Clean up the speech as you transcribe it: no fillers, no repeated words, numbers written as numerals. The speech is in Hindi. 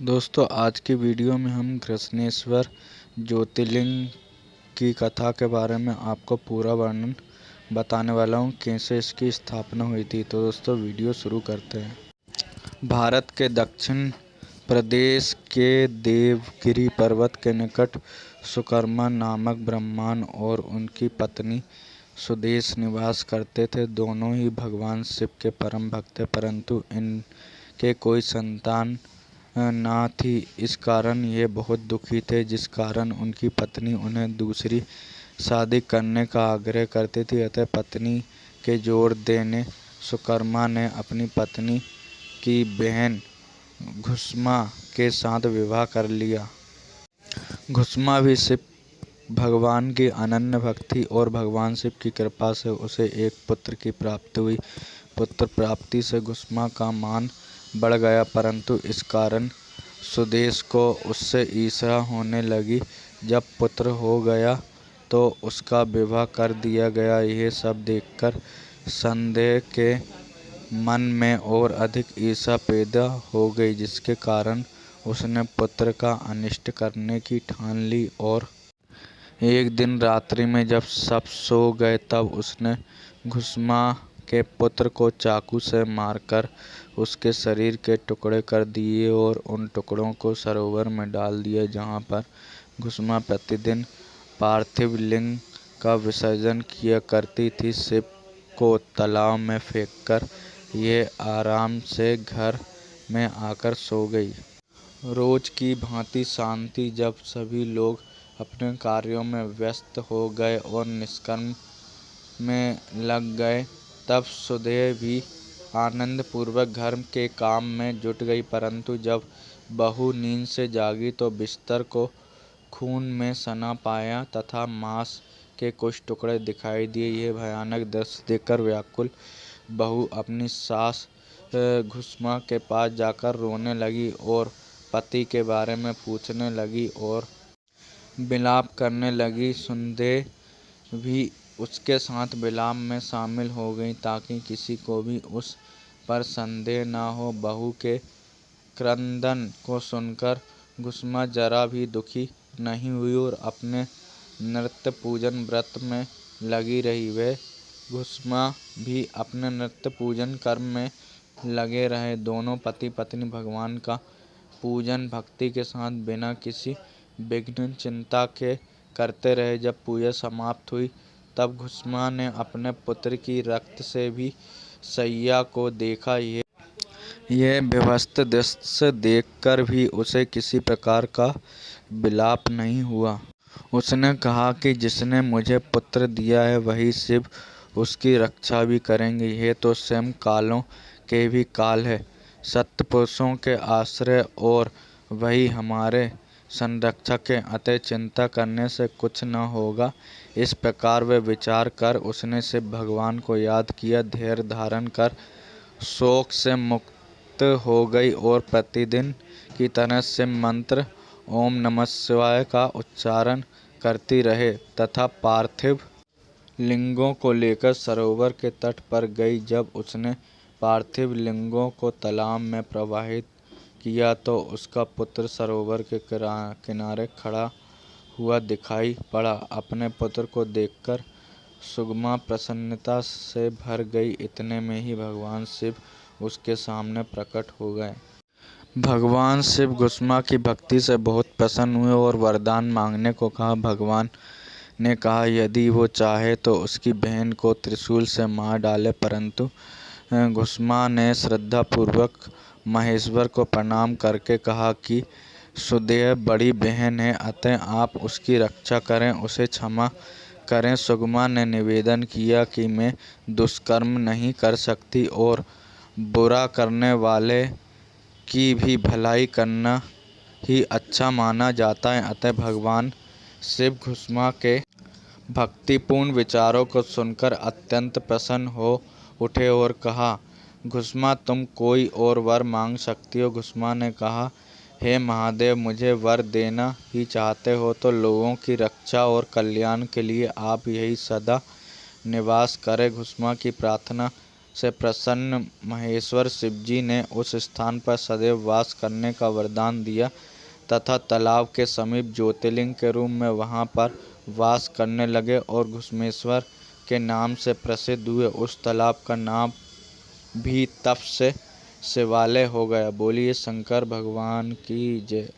दोस्तों, आज की वीडियो में हम कृष्णेश्वर ज्योतिर्लिंग की कथा के बारे में आपको पूरा वर्णन बताने वाला हूँ, कैसे इसकी स्थापना हुई थी। तो दोस्तों, वीडियो शुरू करते हैं। भारत के दक्षिण प्रदेश के देवगिरी पर्वत के निकट सुकर्मा नामक ब्राह्मण और उनकी पत्नी सुदेश निवास करते थे। दोनों ही भगवान शिव के परम भक्त थे, परंतु इनके कोई संतान ना थी। इस कारण ये बहुत दुखी थे, जिस कारण उनकी पत्नी उन्हें दूसरी शादी करने का आग्रह करती थी। अतः पत्नी के जोर देने सुकर्मा ने अपनी पत्नी की बहन घुश्मा के साथ विवाह कर लिया। घुश्मा भी शिव भगवान की अनन्य भक्ति और भगवान शिव की कृपा से उसे एक पुत्र की प्राप्ति हुई। पुत्र प्राप्ति से घुश्मा का मान बढ़ गया, परंतु इस कारण सुदेश को उससे ईर्ष्या होने लगी। जब पुत्र हो गया तो उसका विवाह कर दिया गया। यह सब देखकर संदेह के मन में और अधिक ईर्ष्या पैदा हो गई, जिसके कारण उसने पुत्र का अनिष्ट करने की ठान ली। और एक दिन रात्रि में जब सब सो गए, तब उसने घुश्मा के पुत्र को चाकू से मारकर उसके शरीर के टुकड़े कर दिए और उन टुकड़ों को सरोवर में डाल दिया, जहाँ पर घुश्मा प्रतिदिन पार्थिव लिंग का विसर्जन किया करती थी। शिव को तालाब में फेंककर यह आराम से घर में आकर सो गई। रोज की भांति शांति जब सभी लोग अपने कार्यों में व्यस्त हो गए और निष्कर्म में लग गए, तब सुदेह भी आनंद पूर्वक घर के काम में जुट गई। परंतु जब बहू नींद से जागी तो बिस्तर को खून में सना पाया तथा मांस के कुछ टुकड़े दिखाई दिए। यह भयानक दृश्य देखकर व्याकुल बहू अपनी सास घुश्मा के पास जाकर रोने लगी और पति के बारे में पूछने लगी और विलाप करने लगी। सुदेह भी उसके साथ विलाप में शामिल हो गई, ताकि किसी को भी उस पर संदेह न हो। बहू के क्रंदन को सुनकर घुश्मा जरा भी दुखी नहीं हुई और अपने नृत्य पूजन व्रत में लगी रही। वह घुश्मा भी अपने नृत्य पूजन कर्म में लगे रहे। दोनों पति पत्नी भगवान का पूजन भक्ति के साथ बिना किसी विघ्न चिंता के करते रहे। जब पूजा समाप्त हुई, तब घुश्मा ने अपने पुत्र की रक्त से भी सैया को देखा। यह विभत्स दृश्य देखकर भी उसे किसी प्रकार का विलाप नहीं हुआ। उसने कहा कि जिसने मुझे पुत्र दिया है, वही शिव उसकी रक्षा भी करेंगे। यह तो स्वयं कालों के भी काल है, सत्य पुरुषों के आश्रय और वही हमारे संरक्षक है, अतः चिंता करने से कुछ न होगा। इस प्रकार वे विचार कर उसने शिव भगवान को याद किया, धैर्य धारण कर शोक से मुक्त हो गई और प्रतिदिन की तरह शिव मंत्र ओम नमः शिवाय का उच्चारण करती रहे तथा पार्थिव लिंगों को लेकर सरोवर के तट पर गई। जब उसने पार्थिव लिंगों को तालाब में प्रवाहित किया तो उसका पुत्र सरोवर के किनारे खड़ा हुआ दिखाई पड़ा। अपने पुत्र को देखकर सुगमा प्रसन्नता से भर गई। इतने में ही भगवान शिव उसके सामने प्रकट हो गए। भगवान शिव घुश्मा की भक्ति से बहुत प्रसन्न हुए और वरदान मांगने को कहा। भगवान ने कहा यदि वो चाहे तो उसकी बहन को त्रिशूल से मार डाले, परंतु घुश्मा ने श्रद्धापूर्वक महेश्वर को प्रणाम करके कहा कि सुदेह बड़ी बहन है, अतः आप उसकी रक्षा करें, उसे क्षमा करें। सुगमा ने निवेदन किया कि मैं दुष्कर्म नहीं कर सकती और बुरा करने वाले की भी भलाई करना ही अच्छा माना जाता है। अतः भगवान शिव घुश्मा के भक्तिपूर्ण विचारों को सुनकर अत्यंत प्रसन्न हो उठे और कहा, घुश्मा तुम कोई और वर मांग सकती हो। घुश्मा ने कहा, हे महादेव, मुझे वर देना ही चाहते हो तो लोगों की रक्षा और कल्याण के लिए आप यही सदा निवास करें। घुश्मा की प्रार्थना से प्रसन्न महेश्वर शिवजी ने उस स्थान पर सदैव वास करने का वरदान दिया तथा तालाब के समीप ज्योतिर्लिंग के रूप में वहां पर वास करने लगे और घुश्मेश्वर के नाम से प्रसिद्ध हुए। उस तालाब का नाम भी तब से शिवालय हो गया। बोलिए शंकर भगवान की जय।